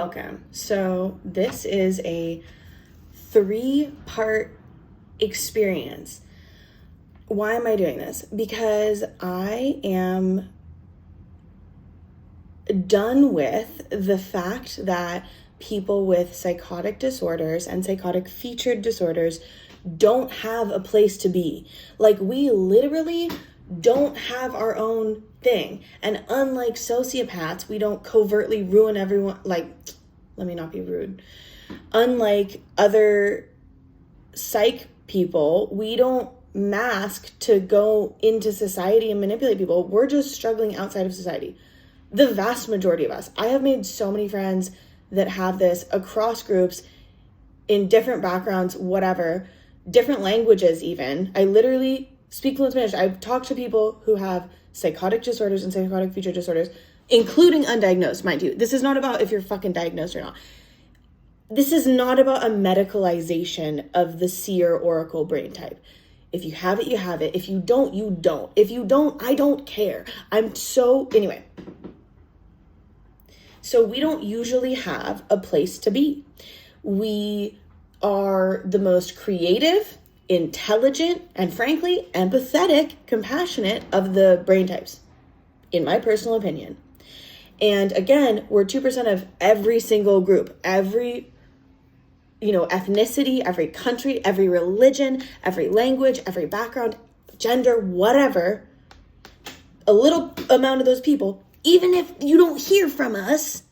Welcome. So this is a 3-part experience. Why am I doing this? Because I am done with the fact that people with psychotic disorders and psychotic featured disorders don't have a place to be. Like, we literally don't have our own thing. And unlike sociopaths, we don't covertly ruin everyone. Like, let me not be rude. Unlike other psych people, we don't mask to go into society and manipulate people. We're just struggling outside of society. The vast majority of us. I have made so many friends that have this across groups, in different backgrounds, whatever, different languages even. I literally speak fluent Spanish. I've talked to people who have psychotic disorders and psychotic feature disorders, including undiagnosed, mind you. This is not about if you're fucking diagnosed or not. This is not about a medicalization of the seer oracle brain type. If you have it, you have it. If you don't, you don't. If you don't, I don't care. Anyway. So we don't usually have a place to be. We are the most creative, intelligent, and frankly, empathetic, compassionate of the brain types, in my personal opinion. And again, we're 2% of every single group, every, ethnicity, every country, every religion, every language, every background, gender, whatever. A little amount of those people, even if you don't hear from us,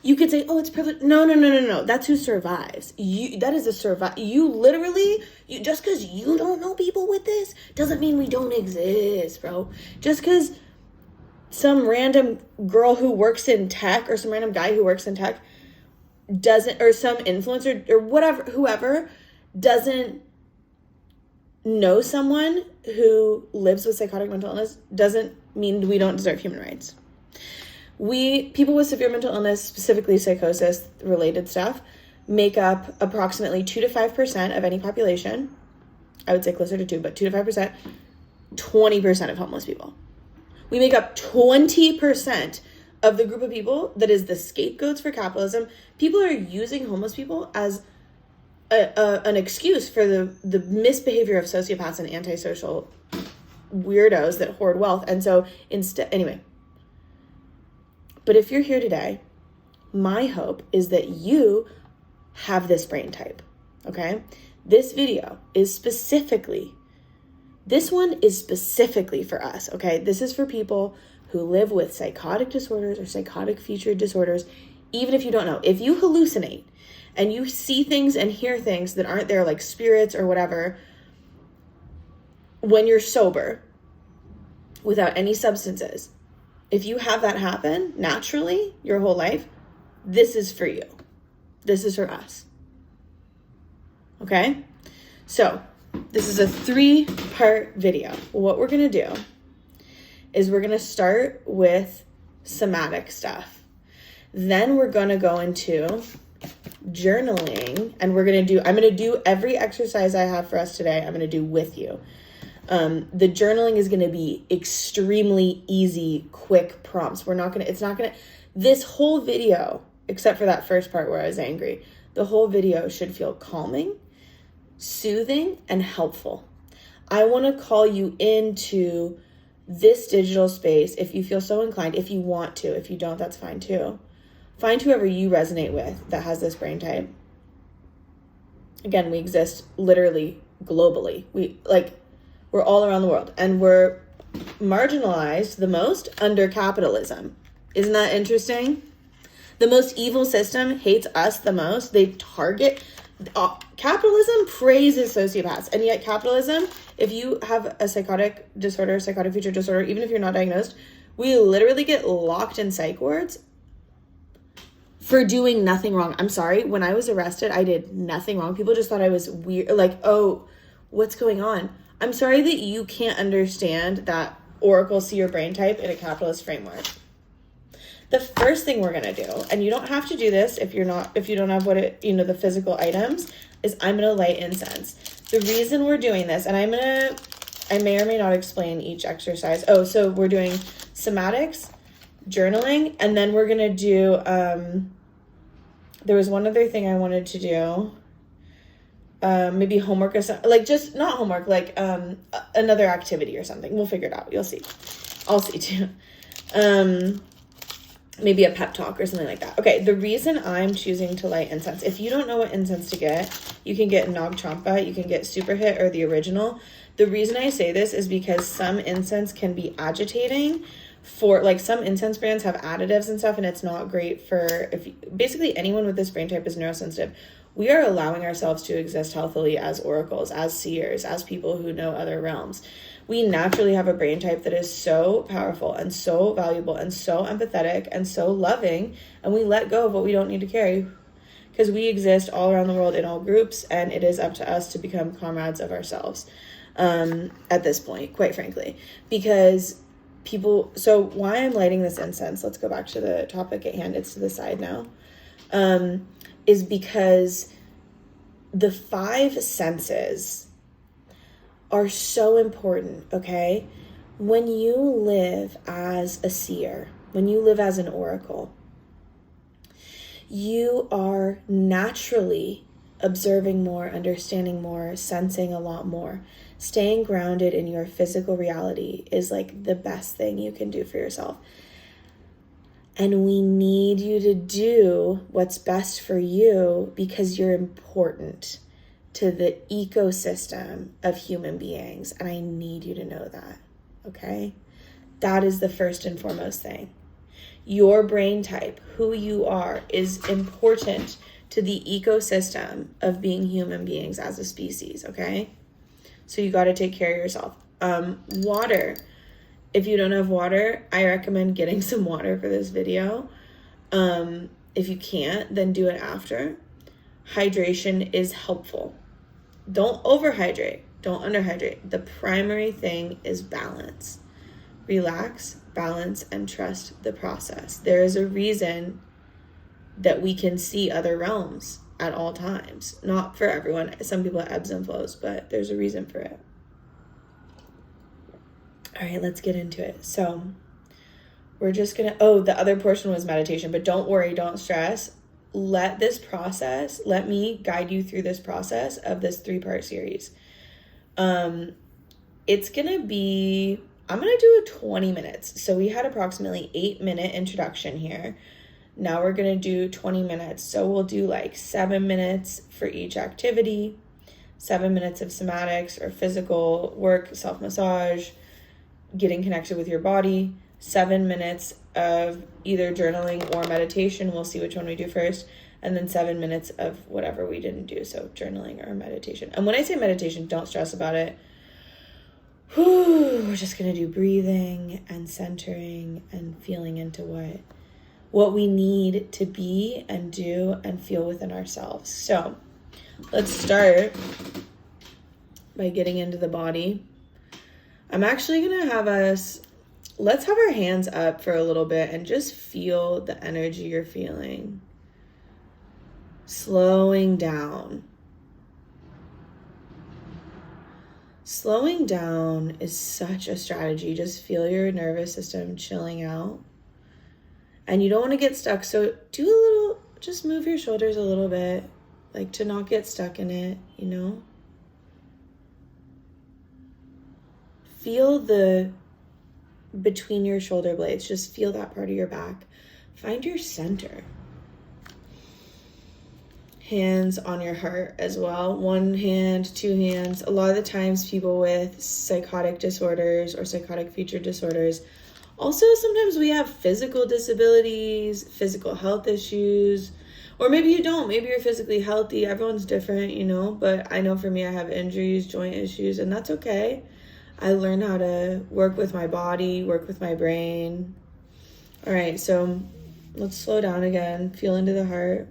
you could say, oh, it's privilege. No. That's who survives. That is a survive. Just because you don't know people with this doesn't mean we don't exist, bro. Just because some random girl who works in tech or some random guy who works in tech or some influencer or whatever, whoever doesn't know someone who lives with psychotic mental illness doesn't mean we don't deserve human rights. People with severe mental illness, specifically psychosis related stuff, make up approximately 2 to 5% of any population. I would say closer to 2, but 2 to 5%, 20% of homeless people. We make up 20% of the group of people that is the scapegoats for capitalism. People are using homeless people as an excuse for the misbehavior of sociopaths and antisocial weirdos that hoard wealth. And so anyway. But if you're here today, my hope is that you have this brain type, okay? This one is specifically for us, okay? This is for people who live with psychotic disorders or psychotic featured disorders, even if you don't know. If you hallucinate and you see things and hear things that aren't there, like spirits or whatever, when you're sober, without any substances, if you have that happen naturally your whole life, this is for you. This is for us. Okay? So, this is a 3-part video. What we're going to do is we're going to start with somatic stuff. Then we're going to go into journaling, and I'm going to do every exercise I have for us today, I'm going to do with you. The journaling is going to be extremely easy, quick prompts. This whole video, except for that first part where I was angry, the whole video should feel calming, soothing, and helpful. I want to call you into this digital space if you feel so inclined, if you want to. If you don't, that's fine too. Find whoever you resonate with that has this brain type. Again, we exist literally globally. We're all around the world, and we're marginalized the most under capitalism. Isn't that interesting? The most evil system hates us the most. They target... capitalism praises sociopaths, and yet capitalism, if you have a psychotic disorder, psychotic feature disorder, even if you're not diagnosed, we literally get locked in psych wards for doing nothing wrong. I'm sorry, when I was arrested, I did nothing wrong. People just thought I was weird, like, oh, what's going on? I'm sorry that you can't understand that oracle seer brain type in a capitalist framework. The first thing we're going to do, and you don't have to do this if you don't have the physical items, is I'm going to light incense. The reason we're doing this, and I may or may not explain each exercise. Oh, so we're doing somatics, journaling, and then we're going to do there was one other thing I wanted to do. Maybe homework or something. Like, just not homework, like another activity or something. We'll figure it out. You'll see. I'll see too. Maybe a pep talk or something like that. Okay, the reason I'm choosing to light incense, if you don't know what incense to get, you can get Nag Champa, you can get Super Hit or the original. The reason I say this is because some incense can be agitating for, like, some incense brands have additives and stuff, and it's not great for, basically anyone with this brain type is neurosensitive. We are allowing ourselves to exist healthily as oracles, as seers, as people who know other realms. We naturally have a brain type that is so powerful and so valuable and so empathetic and so loving, and we let go of what we don't need to carry because we exist all around the world in all groups, and it is up to us to become comrades of ourselves at this point, quite frankly. Because so why I'm lighting this incense, let's go back to the topic at hand, it's to the side now, is because the 5 senses are so important, okay? When you live as a seer, when you live as an oracle, you are naturally observing more, understanding more, sensing a lot more. Staying grounded in your physical reality is like the best thing you can do for yourself. And we need you to do what's best for you because you're important to the ecosystem of human beings. And I need you to know that, okay? That is the first and foremost thing. Your brain type, who you are, is important to the ecosystem of being human beings as a species, okay? So you got to take care of yourself. Water. If you don't have water, I recommend getting some water for this video. If you can't, then do it after. Hydration is helpful. Don't overhydrate. Don't underhydrate. The primary thing is balance. Relax, balance, and trust the process. There is a reason that we can see other realms at all times. Not for everyone. Some people have ebbs and flows, but there's a reason for it. All right, let's get into it. So we're just going to, the other portion was meditation, but don't worry, don't stress. Let me guide you through this process of this 3-part series. It's going to be, I'm going to do a 20 minutes. So we had approximately 8-minute introduction here. Now we're going to do 20 minutes. So we'll do like 7 minutes for each activity, 7 minutes of somatics or physical work, self-massage, getting connected with your body, 7 minutes of either journaling or meditation. We'll see which one we do first. And then 7 minutes of whatever we didn't do. So journaling or meditation. And when I say meditation, don't stress about it. We're just going to do breathing and centering and feeling into what we need to be and do and feel within ourselves. So let's start by getting into the body. I'm actually going to let's have our hands up for a little bit and just feel the energy you're feeling. Slowing down. Slowing down is such a strategy. Just feel your nervous system chilling out. And you don't want to get stuck. So just move your shoulders a little bit, like to not get stuck in it, you know? Feel between your shoulder blades, just feel that part of your back. Find your center. Hands on your heart as well. 1 hand, 2 hands. A lot of the times people with psychotic disorders or psychotic feature disorders, also sometimes we have physical disabilities, physical health issues, or maybe you don't. Maybe you're physically healthy. Everyone's different, you know, but I know for me, I have injuries, joint issues, and that's okay. I learned how to work with my body, work with my brain. All right, so let's slow down again. Feel into the heart.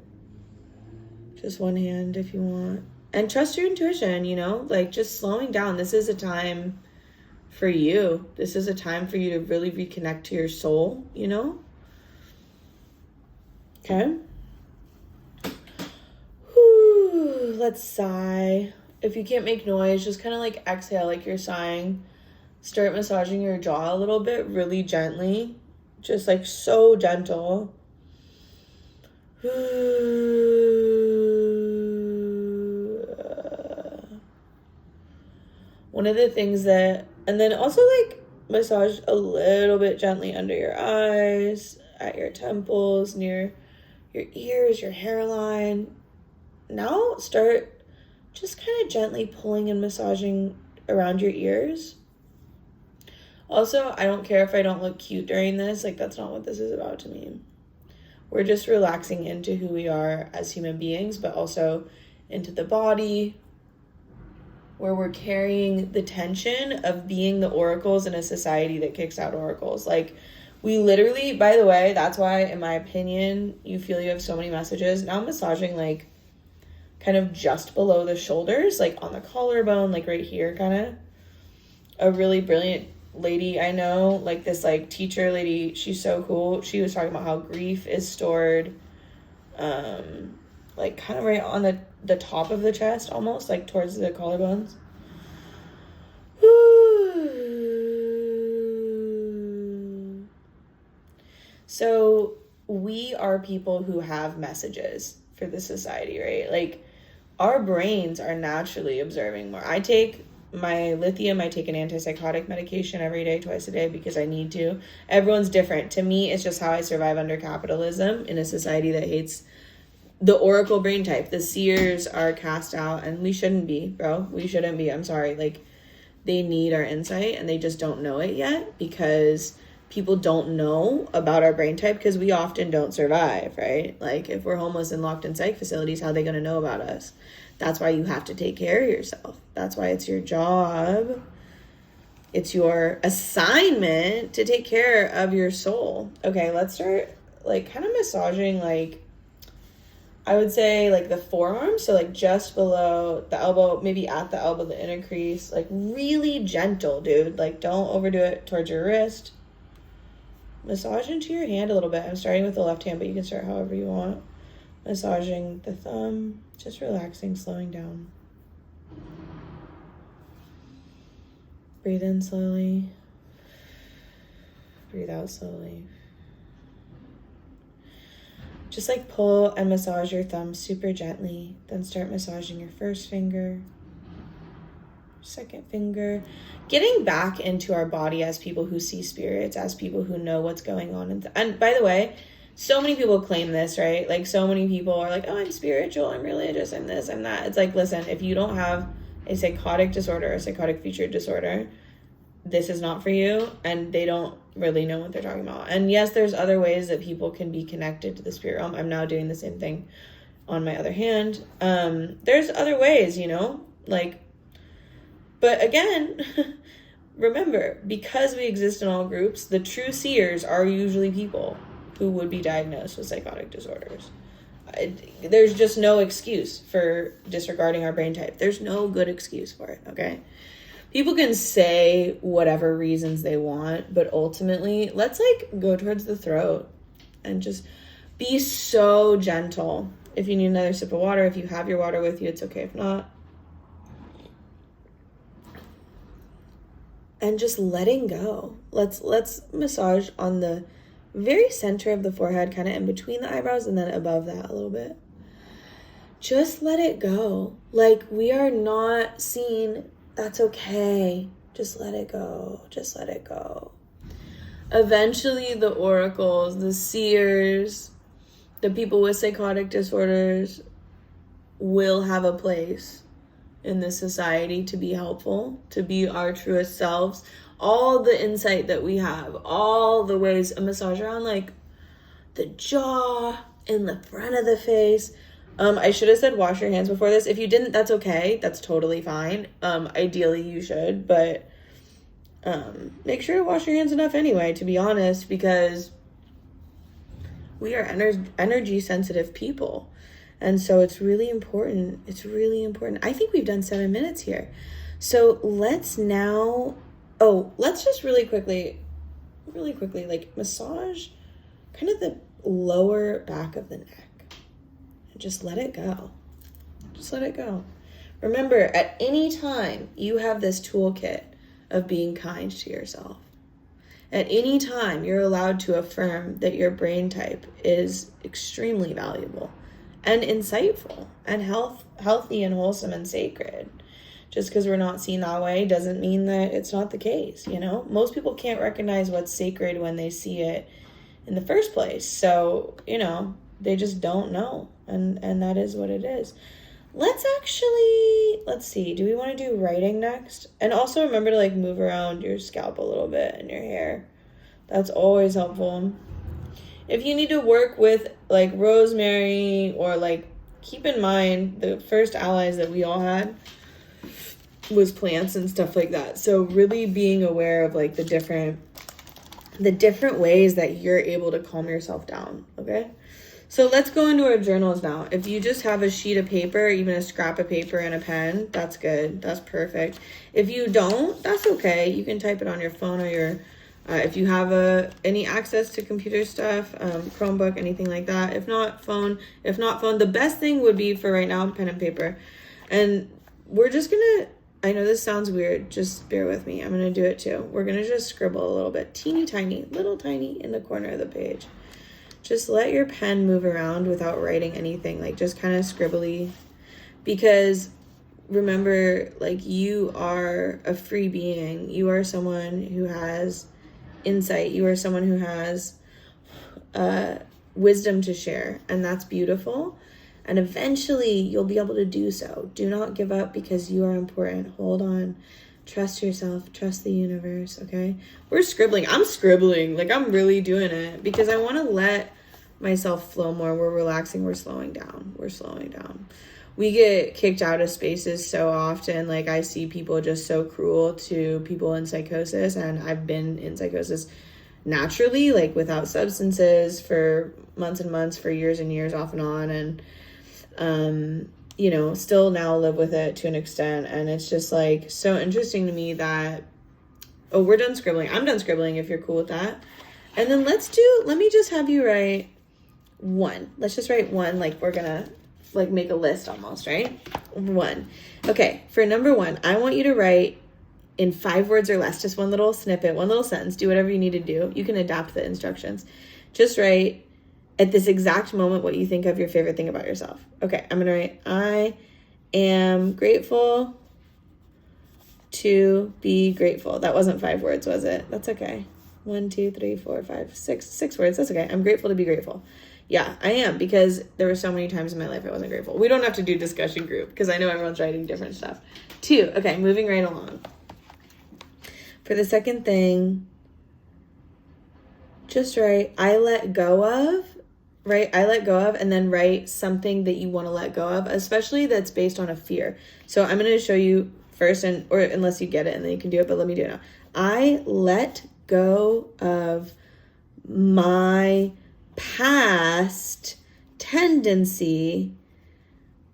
Just 1 hand if you want. And trust your intuition, you know, like just slowing down. This is a time for you. This is a time for you to really reconnect to your soul, you know? Okay. Whew, let's sigh. If you can't make noise, just kind of like exhale like you're sighing. Start massaging your jaw a little bit, really gently. Just like so gentle. one of the things that, and then also like massage a little bit gently under your eyes, at your temples, near your ears, your hairline. Now start just kind of gently pulling and massaging around your ears. Also, I don't care if I don't look cute during this. Like, that's not what this is about to me. We're just relaxing into who we are as human beings, but also into the body, where we're carrying the tension of being the oracles in a society that kicks out oracles. Like, we literally, by the way, that's why, in my opinion, you feel you have so many messages. Now I'm massaging, like, kind of just below the shoulders, like on the collarbone, like right here, kind of. A really brilliant lady I know, like this like teacher lady, she's so cool. She was talking about how grief is stored like kind of right on the top of the chest, almost like towards the collarbones. So we are people who have messages for the society, right? Like, our brains are naturally observing more. I take my lithium, I take an antipsychotic medication every day, twice a day, because I need to. Everyone's different. To me, it's just how I survive under capitalism in a society that hates the oracle brain type. The seers are cast out, and we shouldn't be, bro. We shouldn't be. I'm sorry. Like, they need our insight, and they just don't know it yet, because people don't know about our brain type, because we often don't survive, right? Like, if we're homeless and locked in psych facilities, how are they going to know about us? That's why you have to take care of yourself. That's why it's your job. It's your assignment to take care of your soul. Okay, let's start, like, kind of massaging, like, I would say, like, the forearm. So, like, just below the elbow, maybe at the elbow, the inner crease. Like, really gentle, dude. Like, don't overdo it towards your wrist. Massage into your hand a little bit. I'm starting with the left hand, but you can start however you want. Massaging the thumb, just relaxing, slowing down. Breathe in slowly. Breathe out slowly. Just like pull and massage your thumb super gently. Then start massaging your first finger, second finger. Getting back into our body as people who see spirits, as people who know what's going on. And by the way, so many people claim this, right? Like, so many people are like, oh, I'm spiritual, I'm religious, I'm this, I'm that. It's like, listen, if you don't have a psychotic disorder, a psychotic feature disorder, this is not for you, and they don't really know what they're talking about. And yes, there's other ways that people can be connected to the spirit realm. I'm now doing the same thing on my other hand. There's other ways, you know, like, but again, remember, because we exist in all groups, the true seers are usually people who would be diagnosed with psychotic disorders. There's just no excuse for disregarding our brain type. There's no good excuse for it, okay? People can say whatever reasons they want, but ultimately, let's, like, go towards the throat and just be so gentle. If you need another sip of water, if you have your water with you, it's okay if not. And just letting go. Let's massage on the very center of the forehead, kind of in between the eyebrows, and then above that a little bit. Just let it go. Like, we are not seen. That's okay. Just let it go. Just let it go. Eventually, the oracles, the seers, the people with psychotic disorders will have a place in this society to be helpful, to be our truest selves. All the insight that we have, all the ways, a massage around, like, the jaw, in the front of the face. I should have said wash your hands before this. If you didn't, that's okay. That's totally fine. Ideally, you should, but make sure to wash your hands enough anyway, to be honest, because we are energy sensitive people. And so it's really important. It's really important. I think we've done 7 minutes here. So let's now, let's just really quickly, like, massage kind of the lower back of the neck. And just let it go. Just let it go. Remember, at any time, you have this toolkit of being kind to yourself. At any time, you're allowed to affirm that your brain type is extremely valuable and insightful and healthy and wholesome and sacred. Just because we're not seen that way doesn't mean that it's not the case, you know? Most people can't recognize what's sacred when they see it in the first place. So, you know, they just don't know. And that is what it is. Let's see. Do we want to do writing next? And also remember to like move around your scalp a little bit and your hair. That's always helpful. If you need to work with like rosemary, or like, keep in mind the first allies that we all had was plants and stuff like that. So really being aware of like the different ways that you're able to calm yourself down. Okay. So let's go into our journals now. If you just have a sheet of paper, even a scrap of paper and a pen, that's good. That's perfect. If you don't, that's okay. You can type it on your phone or your, if you have any access to computer stuff, Chromebook, anything like that. If not phone, the best thing would be for right now, pen and paper. And we're just gonna, I know this sounds weird, just bear with me. I'm gonna do it too. We're gonna just scribble a little bit, little tiny in the corner of the page. Just let your pen move around without writing anything, like just kind of scribbly, because remember, like, you are a free being. You are someone who has insight. You are someone who has wisdom to share, and that's beautiful. And eventually you'll be able to do so. Do not give up, because you are important. Hold on. Trust yourself. Trust the universe, okay? We're scribbling. I'm scribbling. Like, I'm really doing it because I want to let myself flow more. We're relaxing. We're slowing down. We get kicked out of spaces so often. Like, I see people just so cruel to people in psychosis, and I've been in psychosis naturally, like without substances, for months and months, for years and years, off and on. And, you know, still now live with it to an extent. And it's just like so interesting to me that, oh, we're done scribbling. I'm done scribbling if you're cool with that. And then let me just have you write one. Let's just write one. Like, we're gonna like make a list almost, right? One. Okay. For number one, I want you to write in 5 words or less, just one little snippet, one little sentence. Do whatever you need to do. You can adapt the instructions. Just write at this exact moment what you think of your favorite thing about yourself. Okay, I'm gonna write, I am grateful to be grateful. That wasn't 5 words, was it? That's okay. 1, 2, 3, 4, 5, 6. 6 words. That's okay. I'm grateful to be grateful. Yeah, I am, because there were so many times in my life I wasn't grateful. We don't have to do discussion group because I know everyone's writing different stuff. 2. Okay, moving right along. For the second thing, just write, I let go of, right? I let go of, and then write something that you want to let go of, especially that's based on a fear. So I'm going to show you first, or unless you get it and then you can do it, but let me do it now. I let go of my past tendency.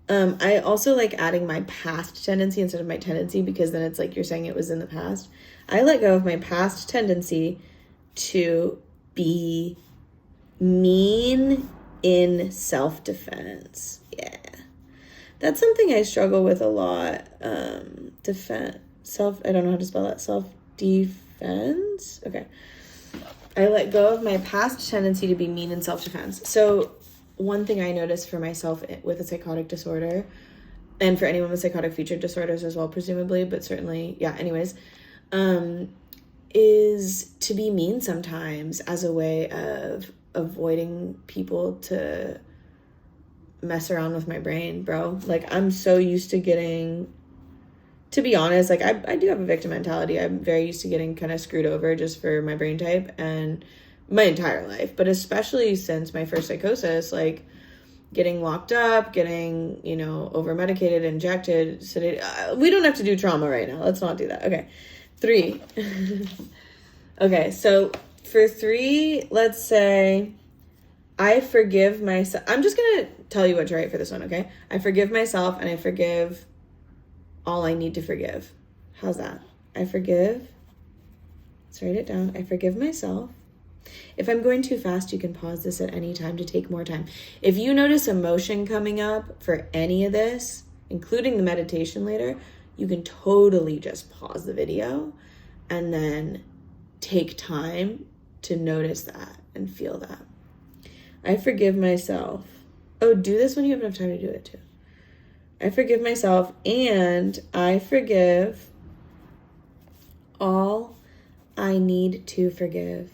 I also like adding my past tendency instead of my tendency, because then it's like you're saying it was in the past. I let go of my past tendency to be mean in self-defense. Yeah. That's something I struggle with a lot. I don't know how to spell that. Self-defense. Okay. I let go of my past tendency to be mean in self-defense. So one thing I noticed for myself with a psychotic disorder, and for anyone with psychotic feature disorders as well, presumably, but certainly, yeah, anyways, is to be mean sometimes as a way of avoiding people to mess around with my brain, bro. Like, I'm so used to getting, to be honest, like, I do have a victim mentality. I'm very used to getting kind of screwed over just for my brain type, and my entire life, but especially since my first psychosis, like getting locked up, getting, you know, over medicated, injected, sedated. We don't have to do trauma right now. Let's not do that. Okay. 3. Okay. So for 3, let's say I forgive myself. I'm just going to tell you what to write for this one. Okay. I forgive myself, and I forgive all I need to forgive. How's that? I forgive. Let's write it down. I forgive myself. If I'm going too fast, you can pause this at any time to take more time. If you notice emotion coming up for any of this, including the meditation later, you can totally just pause the video and then take time to notice that and feel that. I forgive myself. Oh, do this when you have enough time to do it too. I forgive myself, and I forgive all I need to forgive.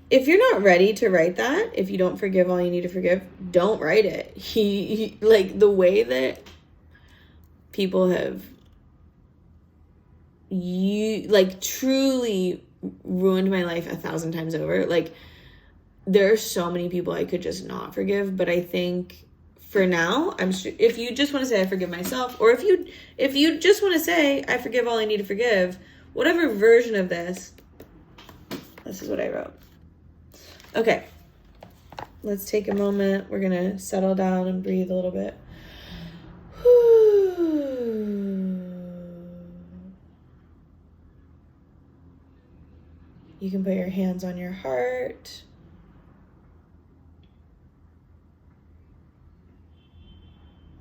If you're not ready to write that, if you don't forgive all you need to forgive, don't write it. Like, the way that people have truly ruined my life 1,000 times over. Like, there are so many people I could just not forgive, but I think for now, I'm sure if you just want to say I forgive myself, or if you just want to say I forgive all I need to forgive, whatever version of this is what I wrote. Okay, let's take a moment. We're going to settle down and breathe a little bit. You can put your hands on your heart.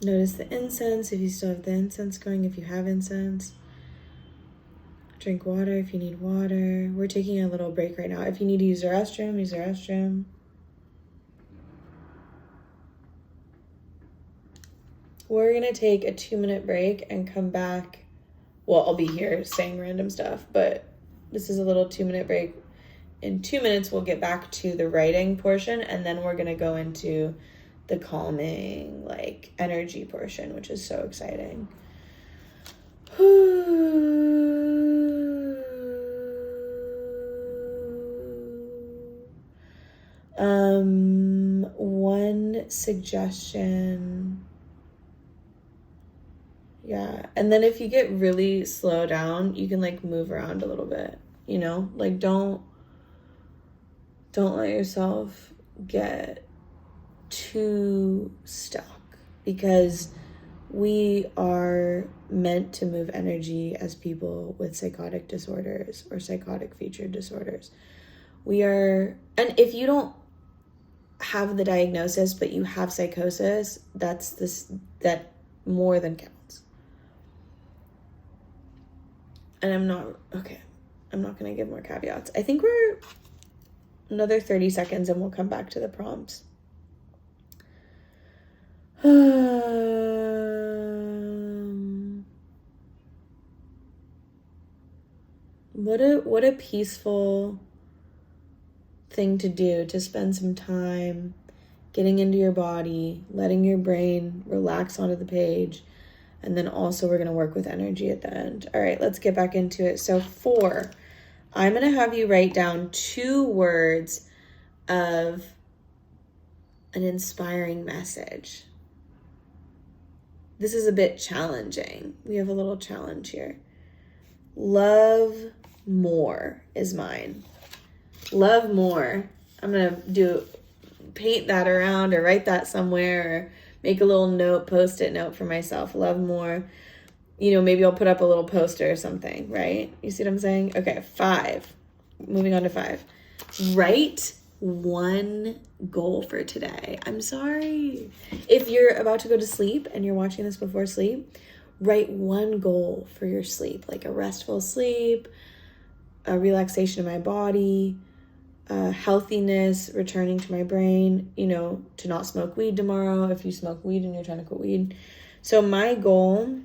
Notice the incense, if you still have the incense going, if you have incense. Drink water if you need water. We're taking a little break right now. If you need to use the restroom, use the restroom. We're going to take a 2-minute break and come back. Well, I'll be here saying random stuff, but this is a little 2-minute break. In 2 minutes, we'll get back to the writing portion, and then we're going to go into the calming, like, energy portion, which is so exciting. One suggestion. Yeah. And then if you get really slow down, you can, like, move around a little bit, you know? Like, don't let yourself get too stuck, because we are meant to move energy as people with psychotic disorders or psychotic featured disorders. And if you don't have the diagnosis, but you have psychosis, that more than counts. And I'm not going to give more caveats. I think we're another 30 seconds and we'll come back to the prompts. What a peaceful thing to do, to spend some time getting into your body, letting your brain relax onto the page, and then also we're going to work with energy at the end. All right, let's get back into it. So 4, I'm going to have you write down 2 words of an inspiring message. This is a bit challenging. We have a little challenge here. Love more is mine. Love more. I'm going to paint that around or write that somewhere or make a little note, post-it note for myself. Love more. You know, maybe I'll put up a little poster or something, right? You see what I'm saying? Okay, 5. Moving on to 5. Write 1 goal for today. I'm sorry. If you're about to go to sleep and you're watching this before sleep, write 1 goal for your sleep, like a restful sleep, a relaxation of my body, healthiness, returning to my brain, you know, to not smoke weed tomorrow if you smoke weed and you're trying to quit weed. So my goal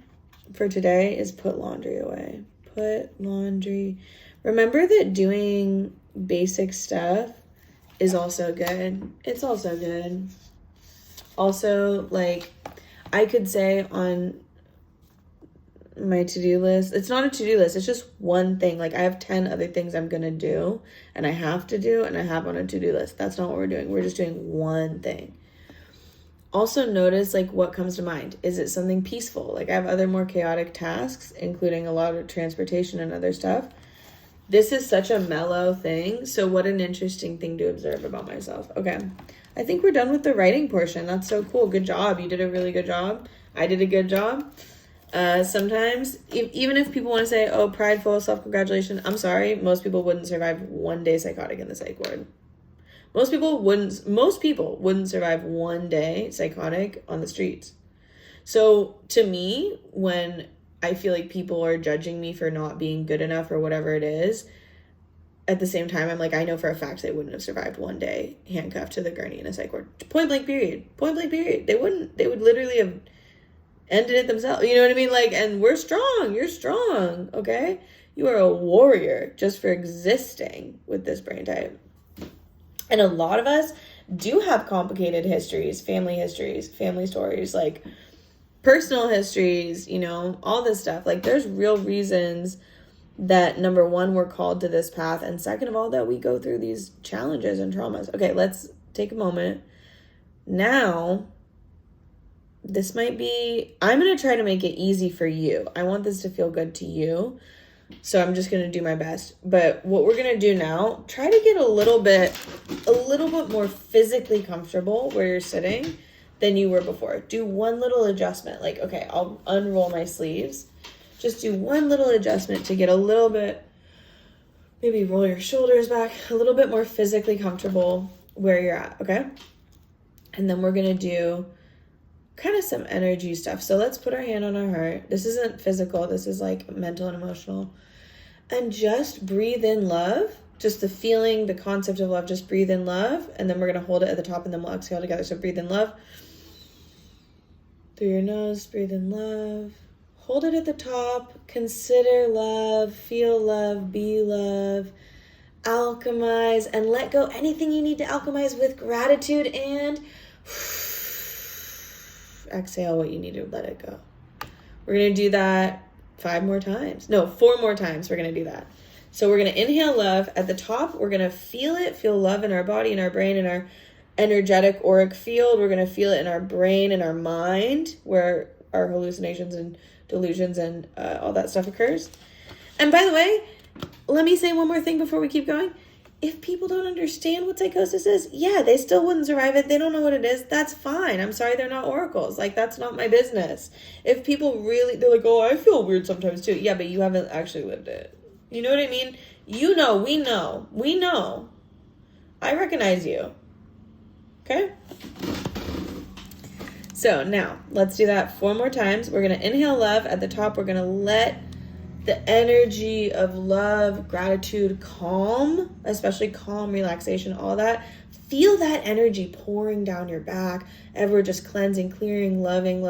for today is put laundry away. Put laundry. Remember that doing basic stuff is also good. It's also good. Also, like, I could say on my to-do list, it's not a to-do list, it's just one thing. Like, I have 10 other things I'm gonna do and I have to do and I have on a to-do list. That's not what we're doing. We're just doing one thing. Also notice, like, what comes to mind. Is it something peaceful? Like, I have other more chaotic tasks, including a lot of transportation and other stuff. This is such a mellow thing. So what an interesting thing to observe about myself. Okay. I think we're done with the writing portion. That's so cool. Good job. You did a really good job. I did a good job. Sometimes, even if people want to say, oh, prideful, self-congratulation, I'm sorry. Most people wouldn't survive 1 day psychotic in the psych ward. Most people wouldn't survive 1 day psychotic on the streets. So to me, when I feel like people are judging me for not being good enough or whatever it is, at the same time, I'm like, I know for a fact they wouldn't have survived 1 day handcuffed to the gurney in a psych ward. Point blank period. Point blank period. They would literally have ended it themselves. You know what I mean? Like, and we're strong. You're strong, okay? You are a warrior just for existing with this brain type. And a lot of us do have complicated histories, family stories, like personal histories, you know, all this stuff. Like, there's real reasons that, number one, we're called to this path, and second of all, that we go through these challenges and traumas. Okay, let's take a moment. Now, this might be, I'm going to try to make it easy for you. I want this to feel good to you. So I'm just going to do my best. But what we're going to do now, try to get a little bit more physically comfortable where you're sitting than you were before. Do one little adjustment. Like, okay, I'll unroll my sleeves. Just do one little adjustment to get a little bit, maybe roll your shoulders back, a little bit more physically comfortable where you're at, okay? And then we're going to do kind of some energy stuff. So let's put our hand on our heart. This isn't physical. This is like mental and emotional. And just breathe in love. Just the feeling, the concept of love. Just breathe in love. And then we're going to hold it at the top and then we'll exhale together. So breathe in love. Through your nose, breathe in love. Hold it at the top. Consider love. Feel love. Be love. Alchemize and let go anything you need to alchemize with gratitude, and exhale what you need to let it go. We're going to do that 4 more times. We're going to do that. So we're going to inhale love at the top. We're going to feel love in our body, in our brain, in our energetic auric field. We're going to feel it in our brain, in our mind, where our hallucinations and delusions and all that stuff occurs. And by the way, let me say one more thing before we keep going. If people don't understand what psychosis is, yeah, they still wouldn't survive it. They don't know what it is. That's fine. I'm sorry they're not oracles. Like, that's not my business. If people really, they're like, oh, I feel weird sometimes too. Yeah, but you haven't actually lived it. You know what I mean? You know, we know. We know. I recognize you. Okay? So now, let's do that 4 more times. We're going to inhale love. At the top, we're going to let the energy of love, gratitude, calm, especially calm, relaxation, all that. Feel that energy pouring down your back, ever just cleansing, clearing, loving.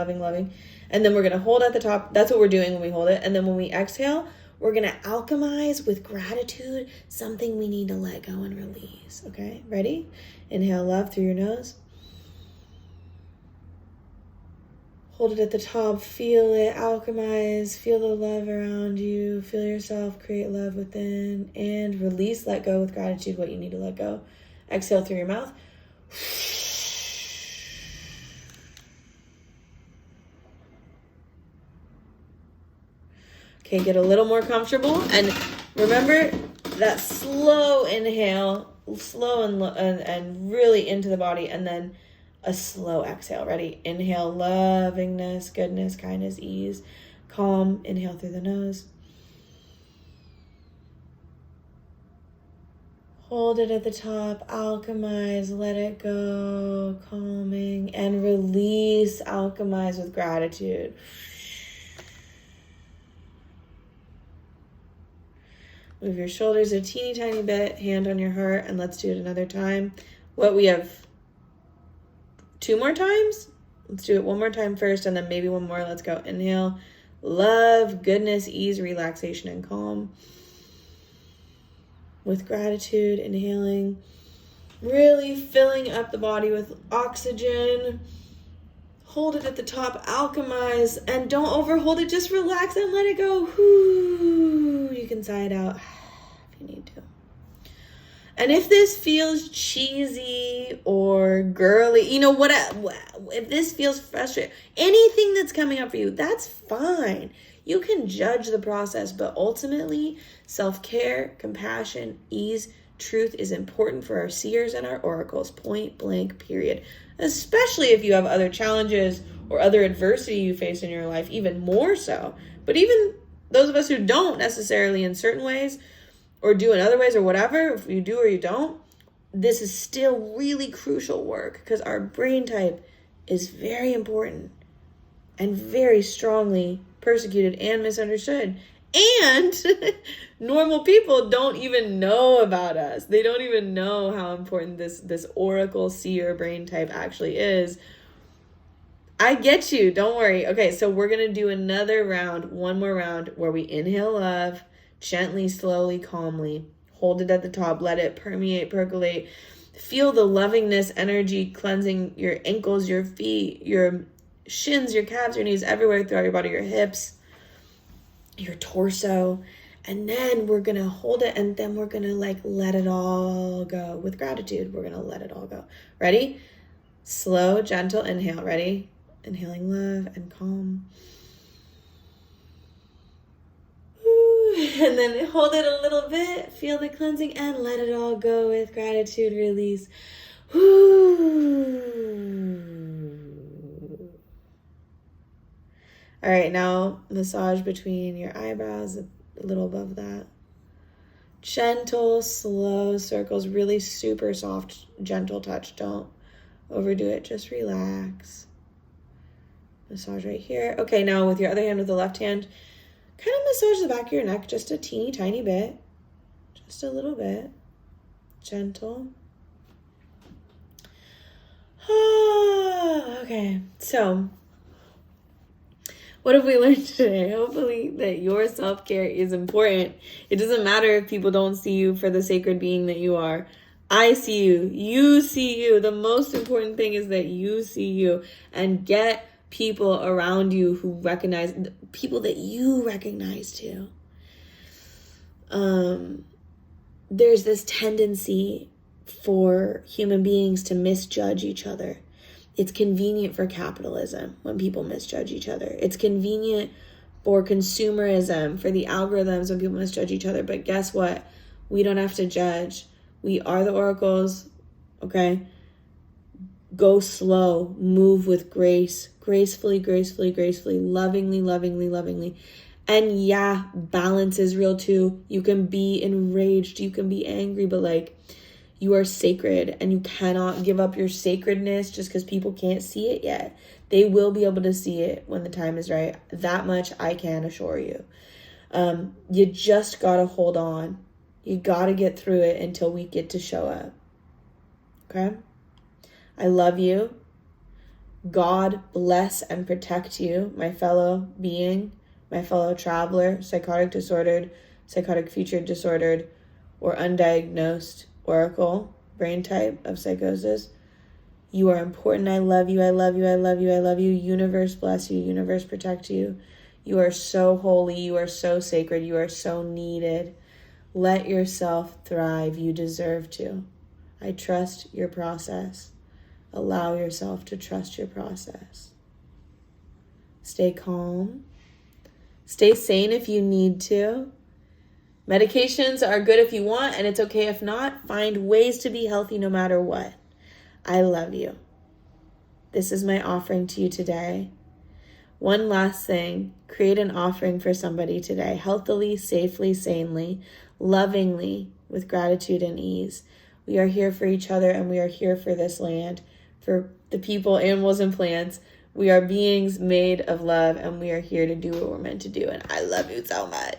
And then we're going to hold at the top. That's what we're doing when we hold it. And then when we exhale, we're going to alchemize with gratitude, something we need to let go and release. Okay, ready? Inhale love through your nose. Hold it at the top, feel it, alchemize, feel the love around you, feel yourself, create love within, and release, let go with gratitude, what you need to let go. Exhale through your mouth. Okay, get a little more comfortable, and remember that slow inhale, slow and really into the body, and then a slow exhale. Ready? Inhale, lovingness, goodness, kindness, ease, calm. Inhale through the nose. Hold it at the top, alchemize, let it go, calming, and release, alchemize with gratitude. Move your shoulders a teeny tiny bit, hand on your heart, and let's do it another time. We have 2 more times. Let's do it 1 more time first, and then maybe 1 more. Let's go. Inhale, love, goodness, ease, relaxation, and calm. With gratitude, inhaling, really filling up the body with oxygen. Hold it at the top, alchemize, and don't overhold it. Just relax and let it go. Whoo. You can sigh it out if you need to. And if this feels cheesy or girly, you know what? If this feels frustrating, anything that's coming up for you, that's fine. You can judge the process, but ultimately, self-care, compassion, ease, truth is important for our seers and our oracles, point blank, period. Especially if you have other challenges or other adversity you face in your life, even more so. But even those of us who don't necessarily in certain ways, or do in other ways, or whatever, if you do or you don't, this is still really crucial work, because our brain type is very important and very strongly persecuted and misunderstood. And normal people don't even know about us. They don't even know how important this oracle seer brain type actually is. I get you. Don't worry. Okay, so we're going to do another round, one more round where we inhale love, gently, slowly, calmly. Hold it at the top. Let it permeate, percolate. Feel the lovingness, energy cleansing your ankles, your feet, your shins, your calves, your knees, everywhere throughout your body, your hips, your torso. And then we're going to hold it, and then we're going to like let it all go. With gratitude, we're going to let it all go. Ready? Slow, gentle inhale. Ready? Inhaling love and calm. And then hold it a little bit. Feel the cleansing and let it all go with gratitude. Release. All right, now massage between your eyebrows, a little above that. Gentle, slow circles, really super soft, gentle touch. Don't overdo it. Just relax. Massage right here. Okay, now with your other hand, with the left hand, kind of massage the back of your neck just a teeny tiny bit. Just a little bit. Gentle. Okay, so what have we learned today? Hopefully that your self-care is important. It doesn't matter if people don't see you for the sacred being that you are. I see you. You see you. The most important thing is that you see you, and get people around you who recognize, people that you recognize too. There's this tendency for human beings to misjudge each other. It's convenient for capitalism when people misjudge each other. It's convenient for consumerism, for the algorithms when people misjudge each other. But guess what? We don't have to judge. We are the oracles, okay? Go slow, move with grace, gracefully, gracefully, gracefully, lovingly, lovingly, lovingly. And yeah, balance is real too. You can be enraged, you can be angry, but like, you are sacred, and you cannot give up your sacredness just because people can't see it yet. They will be able to see it when the time is right. That much I can assure you. You just gotta hold on. You gotta get through it until we get to show up. Okay? I love you. God bless and protect you, my fellow being, my fellow traveler, psychotic disordered, psychotic future disordered, or undiagnosed oracle, brain type of psychosis. You are important. I love you. I love you. I love you. I love you. Universe bless you. Universe protect you. You are so holy. You are so sacred. You are so needed. Let yourself thrive. You deserve to. I trust your process. Allow yourself to trust your process. Stay calm. Stay sane if you need to. Medications are good if you want, and it's okay if not. Find ways to be healthy no matter what. I love you. This is my offering to you today. One last thing. Create an offering for somebody today. Healthily, safely, sanely, lovingly, with gratitude and ease. We are here for each other, and we are here for this land, for the people, animals, and plants. We are beings made of love, and we are here to do what we're meant to do. And I love you so much.